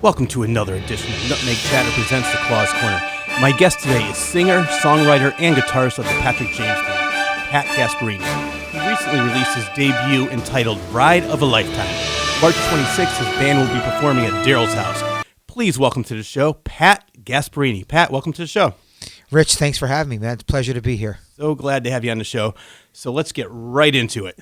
Welcome to another edition of Nutmeg Chatter presents the Claus Corner. My guest today is singer, songwriter, and guitarist of the Patrick James Band, Pat Gasperini. He recently released his debut entitled Ride of a Lifetime. March 26th, his band will be performing at Daryl's house. Please welcome to the show, Pat Gasperini. Pat, welcome to the show. Rich, thanks for having me, man. It's a pleasure to be here. So glad to have you on the show. So let's get right into it.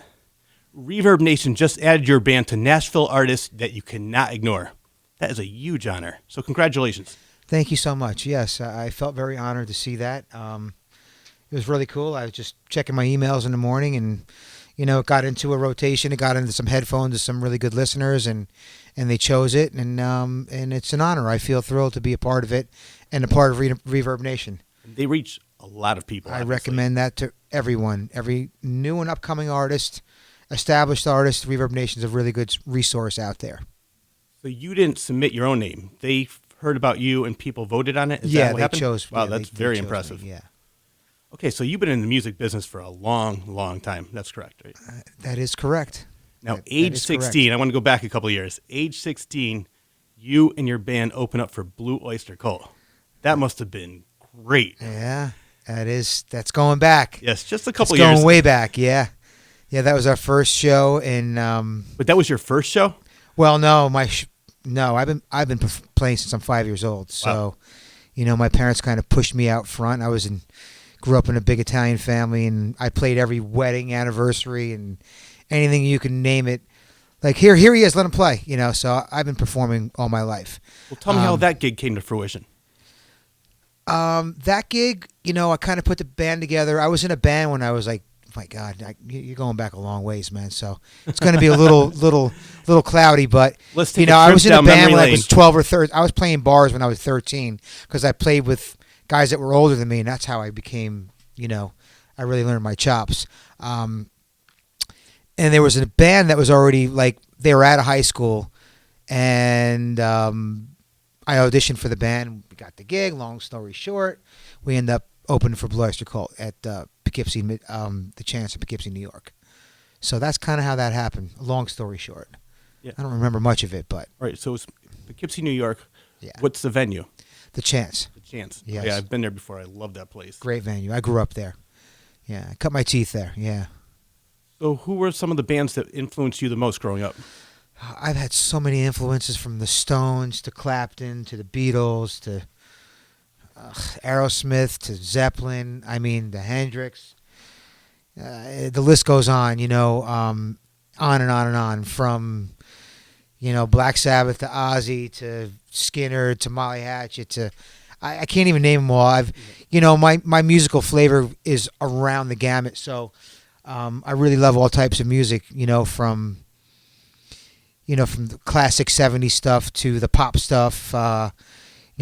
Reverb Nation just added your band to Nashville artists that you cannot ignore. That is a huge honor. So congratulations. Thank you so much. Yes, I felt very honored to see that. It was really cool. I was just checking my emails in the morning and, it got into a rotation. It got into some headphones to some really good listeners, and they chose it. And it's an honor. I feel thrilled to be a part of it and a part of Reverb Nation. They reach a lot of people. I recommend that to everyone, every new and upcoming artist, established artist. Reverb Nation is a really good resource out there. So you didn't submit your own name. They heard about you and people voted on it? Is that what happened? Chose. Wow, yeah, that's very impressive. Me, yeah. Okay, so you've been in the music business for a long, long time. That's correct, right? That is correct. Now, age 16, correct. I want to go back a couple of years. Age 16, you and your band open up for Blue Oyster Cult. That must have been great. Yeah, that's going back. Yes, just a couple years. Going way back, yeah. Yeah, that was our first show in But that was your first show? Well, no, I've been playing since I'm 5 years old. So, wow. My parents kind of pushed me out front. Grew up in a big Italian family, and I played every wedding, anniversary, and anything you can name it. Like, here he is, let him play. So I've been performing all my life. Well, tell me how that gig came to fruition. That gig, I kind of put the band together. I was in a band when I was like, my God, you're going back a long ways, man. So it's going to be a little cloudy, but let's take I was in a band when lane. I was 12 or 13. I was playing bars when I was 13 because I played with guys that were older than me, and that's how I became, I really learned my chops. And there was a band that was already they were out of high school, and I auditioned for the band. We got the gig. Long story short, we ended up opening for Blue Oyster Cult at Poughkeepsie, the Chance of Poughkeepsie, New York. So that's kind of how that happened. Long story short. Yeah. I don't remember much of it, but. All right, so it's Poughkeepsie, New York. Yeah. What's the venue? The Chance. The Chance. Yes. Yeah, I've been there before. I love that place. Great venue. I grew up there. Yeah, I cut my teeth there. Yeah. So who were some of the bands that influenced you the most growing up? I've had so many influences, from the Stones to Clapton to the Beatles to Aerosmith to Zeppelin. I mean, the Hendrix. The list goes on, on and on and on. From, Black Sabbath to Ozzy to Skinner to Molly Hatchet to I can't even name them all. My musical flavor is around the gamut. So I really love all types of music. From the classic '70s stuff to the pop stuff.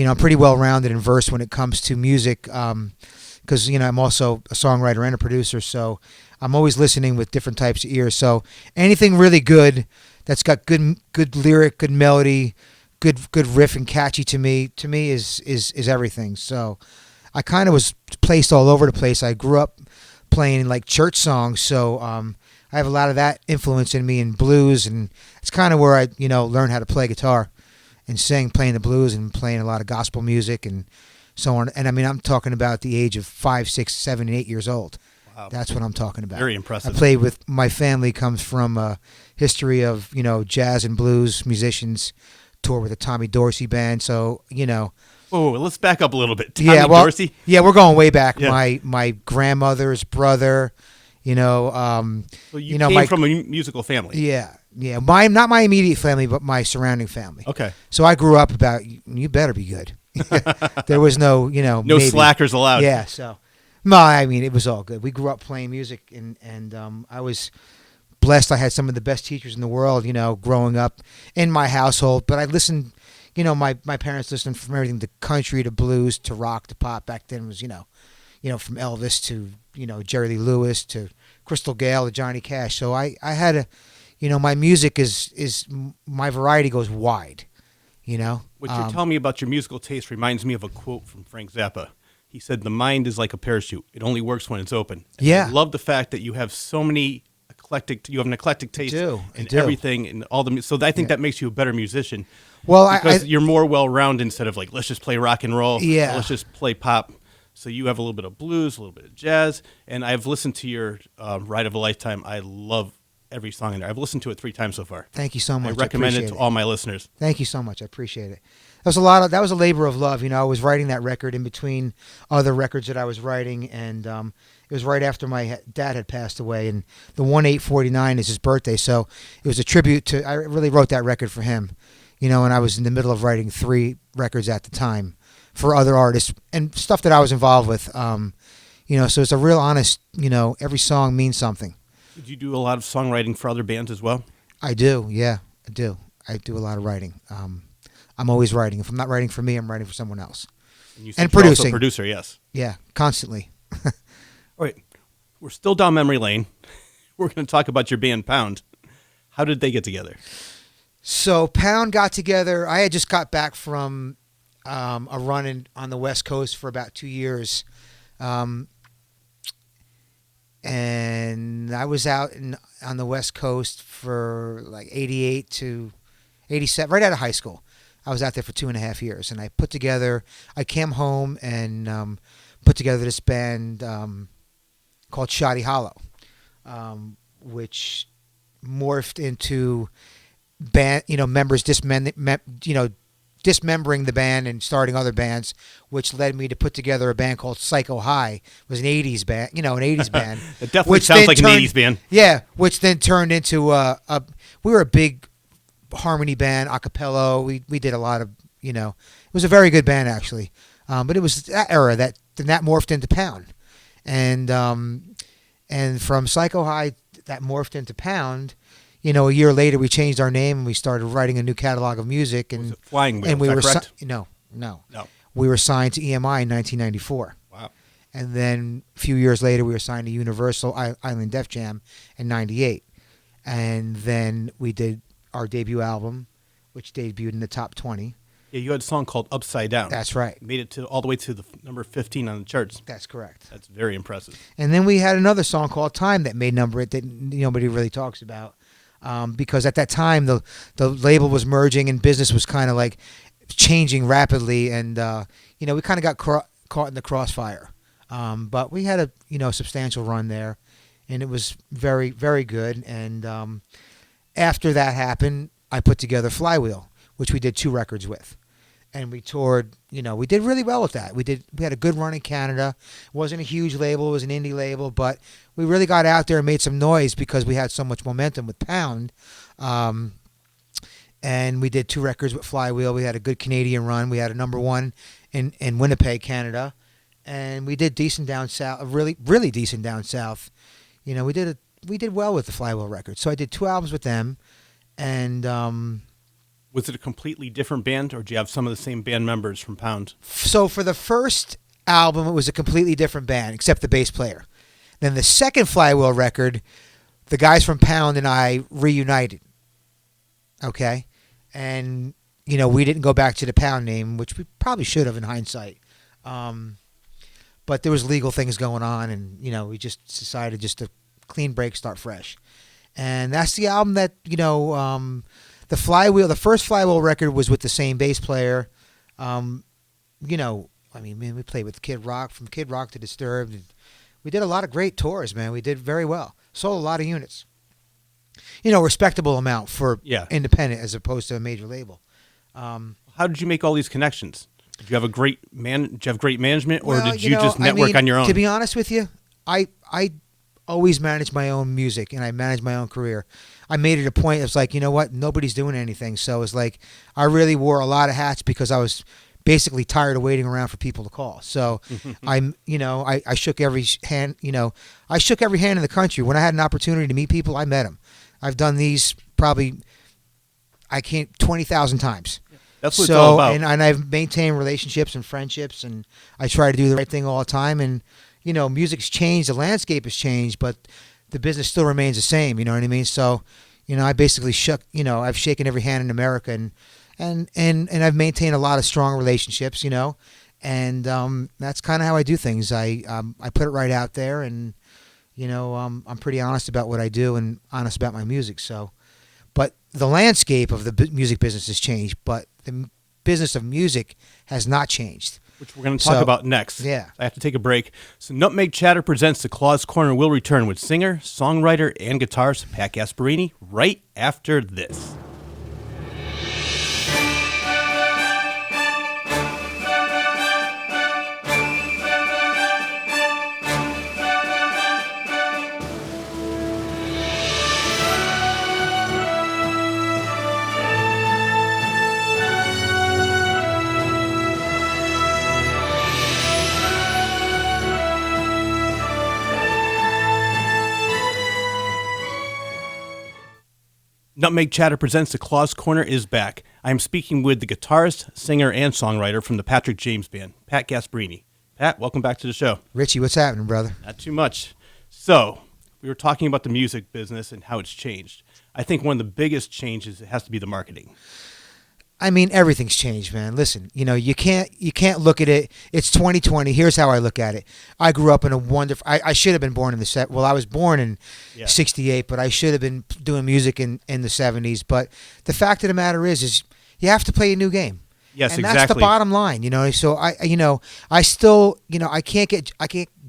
I'm pretty well rounded and versed when it comes to music. Because I'm also a songwriter and a producer, so I'm always listening with different types of ears. So anything really good that's got good lyric, good melody, good riff, and catchy to me is everything. So I kind of was placed all over the place. I grew up playing church songs, so I have a lot of that influence in me, in blues, and it's kind of where I learned how to play guitar and sing, playing the blues and playing a lot of gospel music and so on. And I'm talking about the age of 5, 6, 7, and 8 years old. Wow. That's what I'm talking about. Very impressive. I played with, my family comes from a history of, jazz and blues musicians, toured with the Tommy Dorsey band. So, Oh, let's back up a little bit. Tommy Dorsey? Yeah, we're going way back. Yeah. My grandmother's brother, So you came from a musical family. Yeah. Yeah. Not my immediate family, but my surrounding family. Okay. So I grew up about, you better be good. There was no, no maybe. slackers allowed. Yeah. So, it was all good. We grew up playing music, and I was blessed. I had some of the best teachers in the world, growing up in my household. But I listened, my parents listened from everything to country to blues to rock to pop. Back then it was, from Elvis to, Jerry Lee Lewis to Crystal Gale to Johnny Cash. So I had my music is my variety goes wide, What you're telling me about your musical taste reminds me of a quote from Frank Zappa. He said, "The mind is like a parachute. It only works when it's open." And yeah. I love the fact that you have so many eclectic. You have an eclectic taste I in do. everything and all the. So I think that makes you a better musician. Well, because you're more well-rounded instead of like let's just play rock and roll. Yeah. Or let's just play pop. So you have a little bit of blues, a little bit of jazz, and I've listened to your Ride of a Lifetime. I love every song in there. I've listened to it 3 times so far. Thank you so much. I recommend it to all my listeners. Thank you so much. I appreciate it. That was a labor of love. I was writing that record in between other records that I was writing, and it was right after my dad had passed away, and the 1/8/49 is his birthday, so it was a tribute to. I really wrote that record for him, and I was in the middle of writing 3 records at the time for other artists and stuff that I was involved with. So it's a real honest. Every song means something. Did you do a lot of songwriting for other bands as well? I do. Yeah, I do. I do a lot of writing. I'm always writing. If I'm not writing for me, I'm writing for someone else. And producing. Also a producer, yes. Yeah, constantly. All right. We're still down memory lane. We're going to talk about your band Pound. How did they get together? So Pound got together. I had just got back from a run on the West Coast for about 2 years. And I was out on the West Coast for like 88 to 87, right out of high school. I was out there for 2.5 years, and I came home and put together this band called Shoddy Hollow, which morphed into band, members dismembering the band and starting other bands, which led me to put together a band called Psycho High. It was an 80s band, an 80s band. It definitely sounds like an 80s band. Yeah, which then turned into we were a big harmony band, a cappella. We did a lot of, it was a very good band actually. But it was that era that morphed into Pound. And from Psycho High that morphed into Pound. A year later we changed our name and we started writing a new catalog of music. And was it Flying Wheel? And we is were that correct? No. We were signed to EMI in 1994. Wow. And then a few years later we were signed to Universal Island Def Jam in 98. And then we did our debut album, which debuted in the top 20. Yeah, you had a song called Upside Down. That's right. Made it all the way to the number 15 on the charts. That's correct. That's very impressive. And then we had another song called Time that made number 8 that nobody really talks about. Because at that time the label was merging and business was kind of like changing rapidly, and we kind of got caught in the crossfire. But we had a substantial run there, and it was very, very good. And after that happened, I put together Flywheel, which we did 2 records with, and we toured. We did really well with that. We had a good run in Canada. It wasn't a huge label; it was an indie label, but we really got out there and made some noise because we had so much momentum with Pound. And we did 2 records with Flywheel. We had a good Canadian run. We had a number 1 in Winnipeg, Canada, and we did decent down south. Really, really decent down south. We did well with the Flywheel record. So I did 2 albums with them, and. Was it a completely different band, or do you have some of the same band members from Pound? So for the first album, it was a completely different band, except the bass player. Then the second Flywheel record, the guys from Pound and I reunited. Okay? And, we didn't go back to the Pound name, which we probably should have in hindsight. But there was legal things going on, and, we just decided just to clean break, start fresh. And that's the album that, the first Flywheel record was with the same bass player. We played with Kid Rock, from Kid Rock to Disturbed. We did a lot of great tours, man. We did very well. Sold a lot of units. Respectable amount for independent as opposed to a major label. How did you make all these connections? Did you have great management, or did you just network on your own? To be honest with you, I always managed my own music and I managed my own career. I made it a point. It's like, nobody's doing anything. So it's like I really wore a lot of hats because I was basically tired of waiting around for people to call. So I shook every hand. I shook every hand in the country. When I had an opportunity to meet people, I met them. I've done these probably 20,000 times. That's what it's all about. And I've maintained relationships and friendships, and I try to do the right thing all the time. And music's changed, the landscape has changed, but the business still remains the same. You know what I mean? So, I basically I've shaken every hand in America, and I've maintained a lot of strong relationships. And that's kind of how I do things. I put it right out there, and I'm pretty honest about what I do and honest about my music. So, but the landscape of the music business has changed, but the business of music has not changed. Which we're going to talk about next. Yeah. I have to take a break. So Nutmeg Chatter presents The Claw's Corner will return with singer, songwriter, and guitarist Pat Gasperini right after this. Nutmeg Chatter presents The Claw's Corner is back. I am speaking with the guitarist, singer, and songwriter from the Patrick James Band, Pat Gasperini. Pat, welcome back to the show. Richie, what's happening, brother? Not too much. So, we were talking about the music business and how it's changed. I think one of the biggest changes has to be the marketing. I mean, everything's changed, man. Listen, you can't look at it. It's 2020. Here's how I look at it. I grew up in a wonderful. I should have been born in the set. Well, I was born in '68, but I should have been doing music in the '70s. But the fact of the matter is you have to play a new game. Yes, and exactly. That's the bottom line, So I still, I can't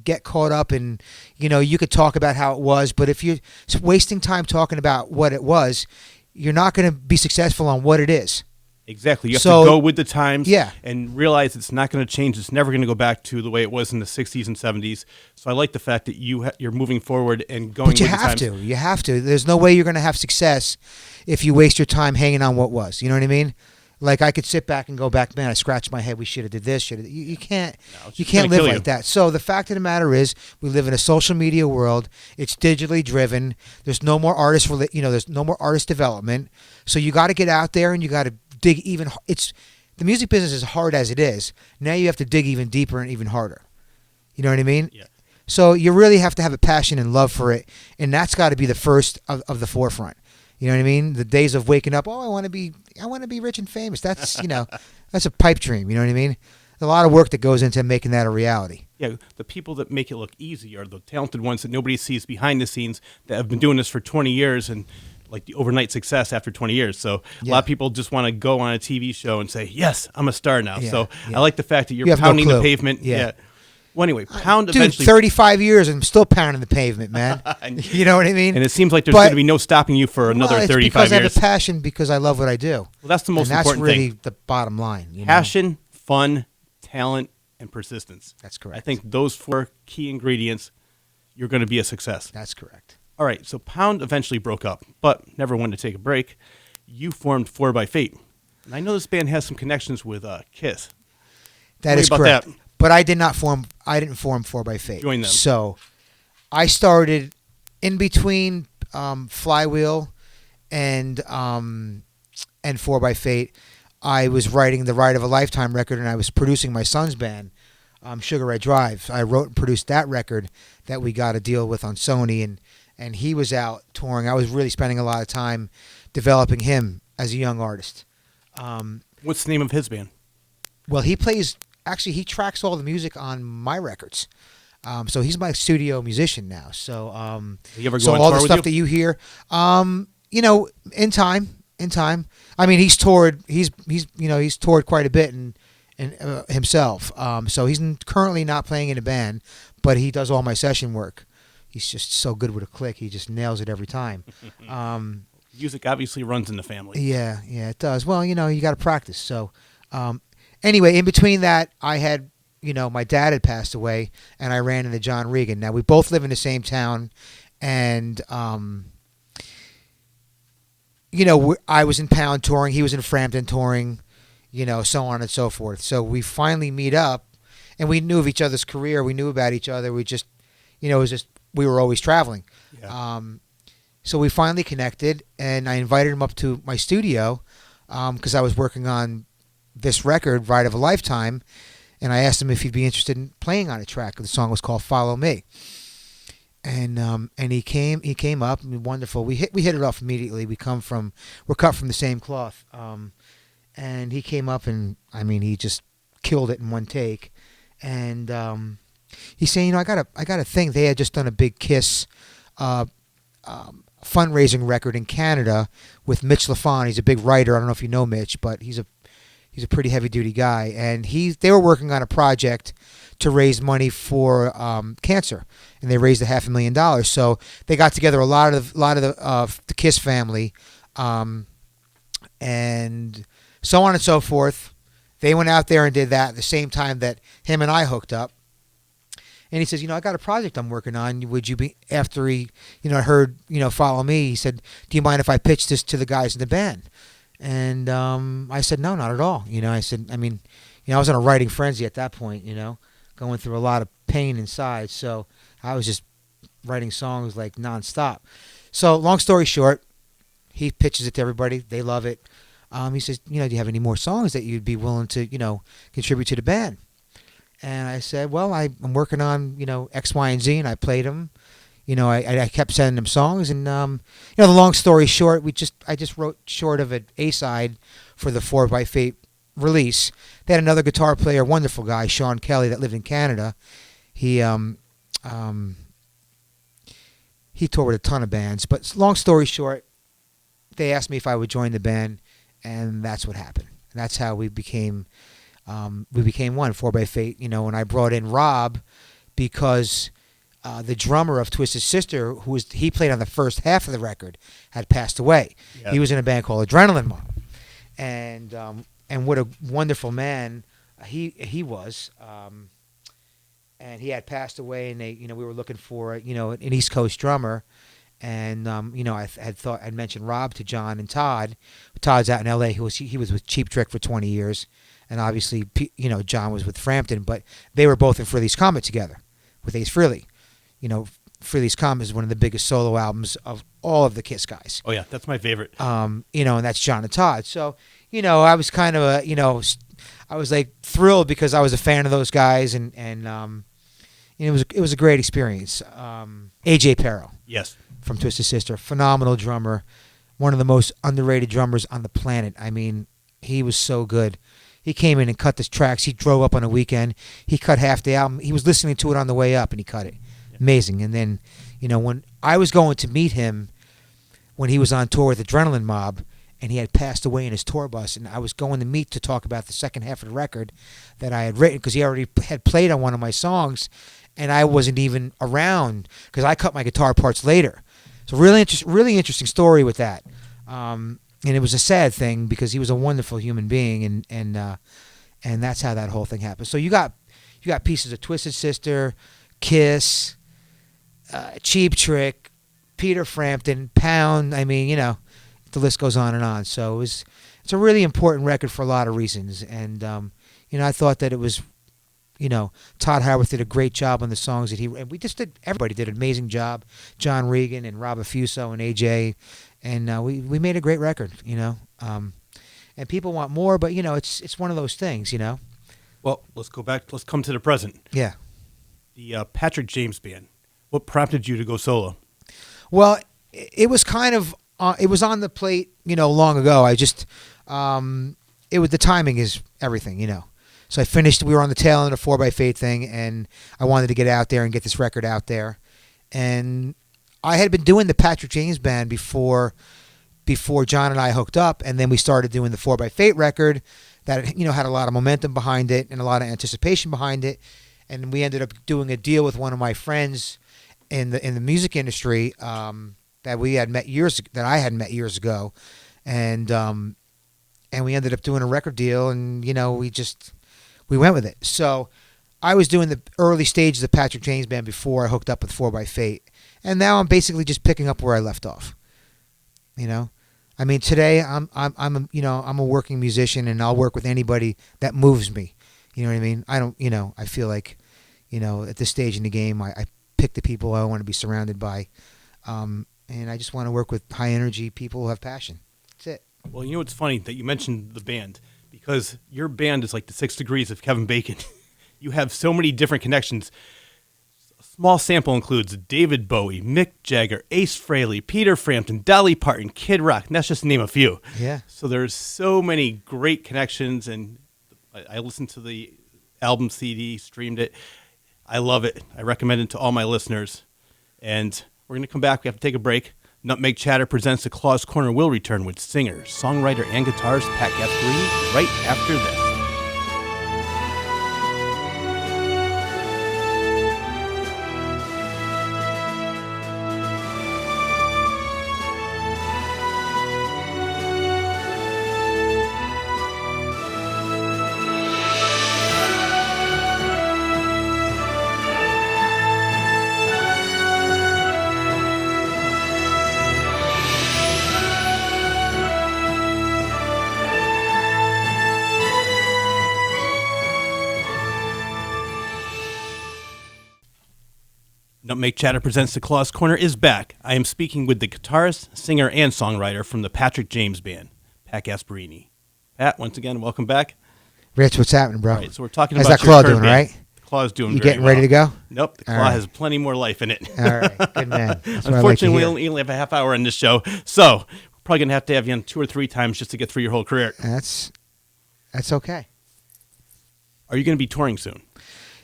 get caught up in, you could talk about how it was, but if you're wasting time talking about what it was, you're not going to be successful on what it is. Exactly. You have to go with the times and realize it's not going to change. It's never going to go back to the way it was in the 60s and 70s. So I like the fact that you're moving forward and going with the times. But you have to. There's no way you're going to have success if you waste your time hanging on what was. You know what I mean? Like I could sit back and go back, man, I scratched my head. We should have did this. You can't live like that. So the fact of the matter is we live in a social media world. It's digitally driven. There's no more there's no more artist development. So you got to get out there and you got to dig even. The music business is hard as it is. Now you have to dig even deeper and even harder. You know what I mean? Yeah. So you really have to have a passion and love for it, and that's got to be the first of the forefront. You know what I mean? The days of waking up, I want to be rich and famous. That's that's a pipe dream. You know what I mean? There's a lot of work that goes into making that a reality. Yeah, the people that make it look easy are the talented ones that nobody sees behind the scenes that have been doing this for 20 years and like the overnight success after 20 years. So a lot of people just want to go on a TV show and say, yes, I'm a star now. So I like the fact that you're pounding the pavement. Yeah. Well, anyway, eventually. 35 years and I'm still pounding the pavement, man. You know what I mean? And it seems like there's going to be no stopping you for another 35 years. Because I have a passion, because I love what I do. Well, that's the most important thing. And that's really the bottom line. Passion, fun, talent, and persistence. That's correct. I think those 4 key ingredients, you're going to be a success. That's correct. All right, so Pound eventually broke up, but never wanted to take a break. You formed 4 by Fate. And I know this band has some connections with Kiss. That is correct. That. But I didn't form 4 by Fate. Join them. So I started in between Flywheel and 4 by Fate. I was writing the Ride of a Lifetime record, and I was producing my son's band, Sugar Ray Drive. I wrote and produced that record that we got a deal with on Sony, and he was out touring. I was really spending a lot of time developing him as a young artist. What's the name of his band? Well, he tracks all the music on my records. So he's my studio musician now. So you ever go so on all tour the with stuff you? that you hear, in time. I mean, he's toured quite a bit and himself. So he's currently not playing in a band, but he does all my session work. He's just so good with a click. He just nails it every time. Music obviously runs in the family. Yeah, it does. Well, you got to practice. So anyway, in between that, I had, my dad had passed away, and I ran into John Regan. Now, we both live in the same town, and, I was in Pound touring. He was in Frampton touring, so on and so forth. So we finally meet up, and we knew of each other's career. We knew about each other. We just, it was just, we were always traveling. Yeah. So we finally connected, and I invited him up to my studio because I was working on this record, Ride of a Lifetime, and I asked him if he'd be interested in playing on a track. The song was called Follow Me. And he came up, and wonderful. We hit it off immediately. We're cut from the same cloth. And he came up, and I mean, he just killed it in one take. And He's saying, I got a thing. They had just done a big Kiss fundraising record in Canada with Mitch LaFon. He's a big writer. I don't know if you know Mitch, but he's a pretty heavy duty guy. And they were working on a project to raise money for cancer, and they raised $500,000. So they got together a lot of the Kiss family, and so on and so forth. They went out there and did that at the same time that him and I hooked up. And he says, I got a project I'm working on. Would you be, after he, heard, Follow Me, he said, do you mind if I pitch this to the guys in the band? And I said, no, not at all. I said, I was in a writing frenzy at that point, going through a lot of pain inside. So I was just writing songs like nonstop. So long story short, he pitches it to everybody. They love it. He says, do you have any more songs that you'd be willing to, contribute to the band? And I said, well, I'm working on, X, Y, and Z, and I played them. I kept sending them songs, and the long story short, I just wrote short of an A-side for the 4 by Fate release. They had another guitar player, wonderful guy, Sean Kelly, that lived in Canada. He toured with a ton of bands, but long story short, they asked me if I would join the band, and that's what happened. And that's how we became one, 4 by Fate, and I brought in Rob because the drummer of Twisted Sister, he played on the first half of the record, had passed away. Yep. He was in a band called Adrenaline Mob, and what a wonderful man he was. And he had passed away, and we were looking for an East Coast drummer, and I'd mentioned Rob to John and Todd. Todd's out in L.A. He was with Cheap Trick for 20 years. And obviously, John was with Frampton, but they were both in Frehley's Comet together with Ace Frehley. Frehley's Comet is one of the biggest solo albums of all of the Kiss guys. Oh yeah, that's my favorite. And that's John and Todd. So, I was kind of I was like thrilled because I was a fan of those guys, and it was a great experience. AJ Perro, yes, from Twisted Sister, phenomenal drummer, one of the most underrated drummers on the planet. He was so good. He came in and cut the tracks. He drove up on a weekend. He cut half the album. He was listening to it on the way up, and he cut it. Yeah. Amazing. And then, when I was going to meet him when he was on tour with Adrenaline Mob, and he had passed away in his tour bus, and I was going to meet to talk about the second half of the record that I had written, because he already had played on one of my songs, and I wasn't even around because I cut my guitar parts later. So really interesting story with that. And it was a sad thing because he was a wonderful human being, and that's how that whole thing happened. So you got pieces of Twisted Sister, Kiss, Cheap Trick, Peter Frampton, Pound. The list goes on and on. So it's a really important record for a lot of reasons. And I thought that it was, Todd Howarth did a great job on the songs and everybody did an amazing job. John Regan and Rob Affuso and AJ. And we made a great record, and people want more, but it's one of those things, Well, let's go back. Let's come to the present. Yeah. The Patrick James Band. What prompted you to go solo? Well, it was kind of it was on the plate, long ago. I just it was, the timing is everything, So I finished. We were on the tail end of the 4 by Fate thing, and I wanted to get out there and get this record out there, and I had been doing the Patrick James Band before John and I hooked up, and then we started doing the 4 by Fate record that had a lot of momentum behind it and a lot of anticipation behind it, and we ended up doing a deal with one of my friends in the music industry that I had met years ago, and we ended up doing a record deal, and we went with it. So I was doing the early stages of Patrick James Band before I hooked up with 4 by Fate. And now I'm basically just picking up where I left off. Today I'm a working musician, and I'll work with anybody that moves me. You know what I mean? I don't, I feel like, at this stage in the game, I pick the people I want to be surrounded by. And I just want to work with high energy people who have passion. That's it. Well, it's funny that you mentioned the band, because your band is like the 6 degrees of Kevin Bacon. You have so many different connections. Small sample includes David Bowie, Mick Jagger, Ace Frehley, Peter Frampton, Dolly Parton, Kid Rock, and that's just to name a few. Yeah. So there's so many great connections, and I listened to the album CD, streamed it. I love it. I recommend it to all my listeners. And we're going to come back. We have to take a break. Nutmeg Chatter presents the Claw's Corner will return with singer, songwriter, and guitarist Pat Gasperini right after this. Nutmeg Chatter presents the Claw's Corner is back. I am speaking with the guitarist, singer, and songwriter from the Patrick James Band, Pat Gasperini. Pat, once again, welcome back. Rich, what's happening, bro? All right, so we're talking How's about that claw your current doing, band. right? The claw's doing You very getting ready to well. go? Nope, the claw All right. has plenty more life in it. All right, good man. That's what I like to Unfortunately, hear. we only have a half hour in this show, so we're probably going to have you on 2 or 3 times just to get through your whole career. That's okay. Are you going to be touring soon?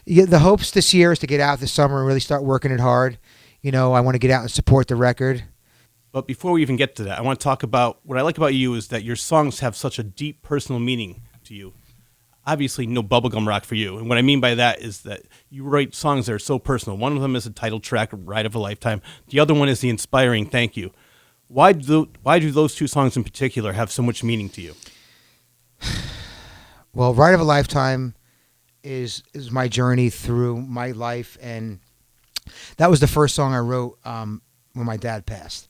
Yeah, the hopes this year is to get out this summer and really start working it hard. You know, I want to get out and support the record. But before we even get to that, I want to talk about what I like about you is that your songs have such a deep personal meaning to you. Obviously, no bubblegum rock for you. And what I mean by that is that you write songs that are so personal. One of them is a title track, Ride of a Lifetime. The other one is the inspiring Thank You. Why do those 2 songs in particular have so much meaning to you? Well, Ride of a Lifetime is my journey through my life, and that was the first song I wrote when my dad passed.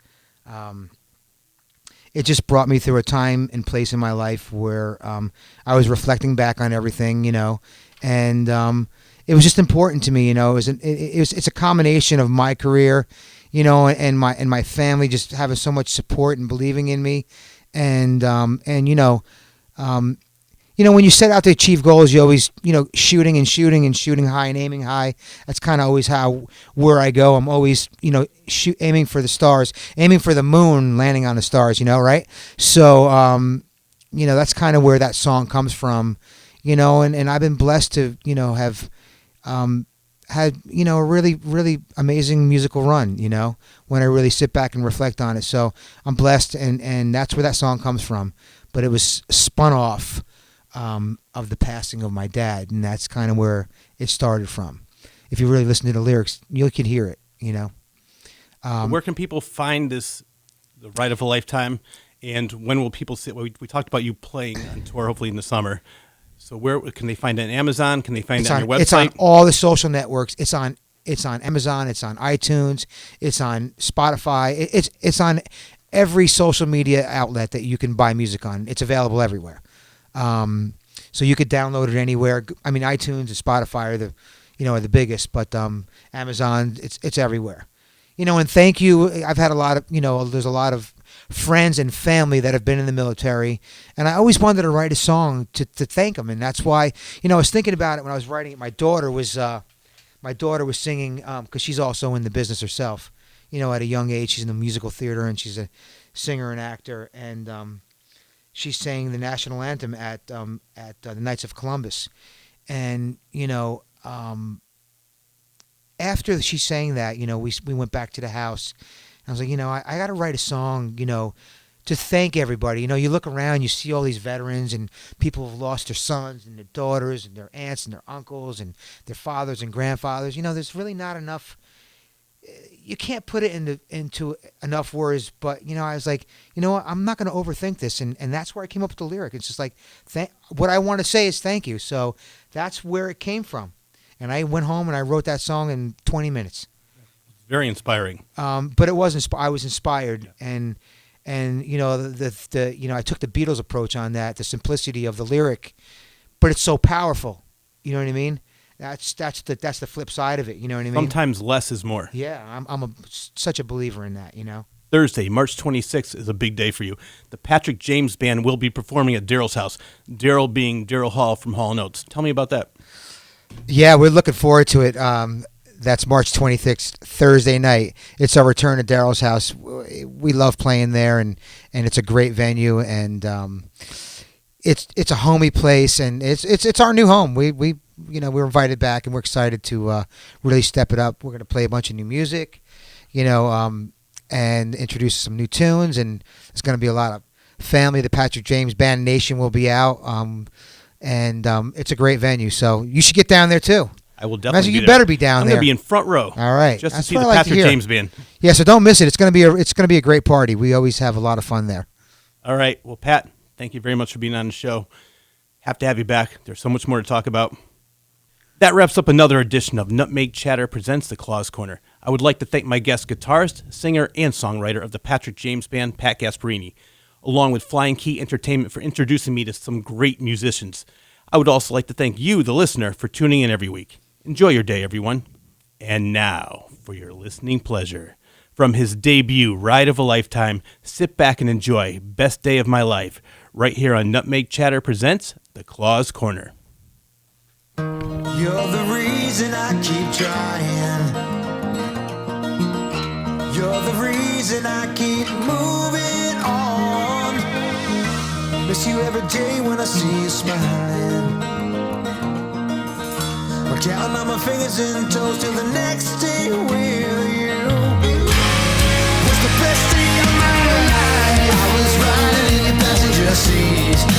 It just brought me through a time and place in my life where I was reflecting back on everything, you know, and it was just important to me, you know. It's a combination of my career, you know, and my family just having so much support and believing in me, and when you set out to achieve goals, you always, you know, shooting high and aiming high. That's kind of always where I go. I'm always, you know, aiming for the stars, aiming for the moon, landing on the stars, you know, right? So, that's kind of where that song comes from, you know, and I've been blessed to, you know, have had, you know, a really, really amazing musical run, you know, when I really sit back and reflect on it. So I'm blessed, and that's where that song comes from. But it was spun off of the passing of my dad, and that's kind of where it started from. If you really listen to the lyrics, you can hear it, you know. Where can people find the Ride of a Lifetime, and when will people see it? We talked about you playing on tour, hopefully in the summer. So where can they find it on Amazon? Can they find it on your website? It's on all the social networks. It's on Amazon. It's on iTunes. It's on Spotify. It's on every social media outlet that you can buy music on. It's available everywhere. So you could download it anywhere. I mean, iTunes and Spotify are the biggest, but Amazon, it's everywhere. You know, and thank you. I've had a lot of, you know, there's a lot of friends and family that have been in the military, and I always wanted to write a song to thank them, and that's why, you know, I was thinking about it when I was writing it. My daughter was singing because she's also in the business herself. You know, at a young age, she's in the musical theater, and she's a singer and actor, and she sang the national anthem at the Knights of Columbus, and you know, after she sang that, you know, we went back to the house. And I was like, you know, I got to write a song, you know, to thank everybody. You know, you look around, you see all these veterans and people who've lost their sons and their daughters and their aunts and their uncles and their fathers and grandfathers. You know, there's really not enough. You can't put it into enough words, but, you know, I was like, you know what, I'm not going to overthink this, and that's where I came up with the lyric. It's just like, what I want to say is thank you. So that's where it came from, and I went home and I wrote that song in 20 minutes. Very inspiring. But it was I was inspired, and you know, the you know, I took the Beatles approach on that, the simplicity of the lyric, but it's so powerful. You know what I mean? That's the flip side of it. You know what I mean? Sometimes less is more. Yeah, I'm such a believer in that. You know. Thursday, March 26th is a big day for you. The Patrick James Band will be performing at Daryl's house. Daryl being Daryl Hall from Hall & Oates. Tell me about that. Yeah, we're looking forward to it. That's March 26th, Thursday night. It's our return to Daryl's house. We love playing there, and it's a great venue, and it's a homey place, and it's our new home. we're invited back, and we're excited to really step it up. We're going to play a bunch of new music, and introduce some new tunes, and there's going to be a lot of family. The Patrick James Band Nation will be out, and it's a great venue, so you should get down there too. I will definitely. You better be down there. I'm going to be in front row. All right, just to see the Patrick James Band. Yeah, so don't miss it. It's going to be a great party. We always have a lot of fun there. All right, well, Pat, thank you very much for being on the show. Have to have you back. There's so much more to talk about. That wraps up another edition of Nutmeg Chatter presents the Claus Corner. I would like to thank my guest guitarist, singer, and songwriter of the Patrick James Band, Pat Gasperini, along with Flying Key Entertainment for introducing me to some great musicians. I would also like to thank you, the listener, for tuning in every week. Enjoy your day, everyone. And now, for your listening pleasure, from his debut, Ride of a Lifetime, sit back and enjoy Best Day of My Life, right here on Nutmeg Chatter presents the Claus Corner. You're the reason I keep trying. You're the reason I keep moving on. Miss you every day when I see you smiling. I'm counting on my fingers and toes till the next day with you. Was the best day of my life. I was riding in your passenger seat.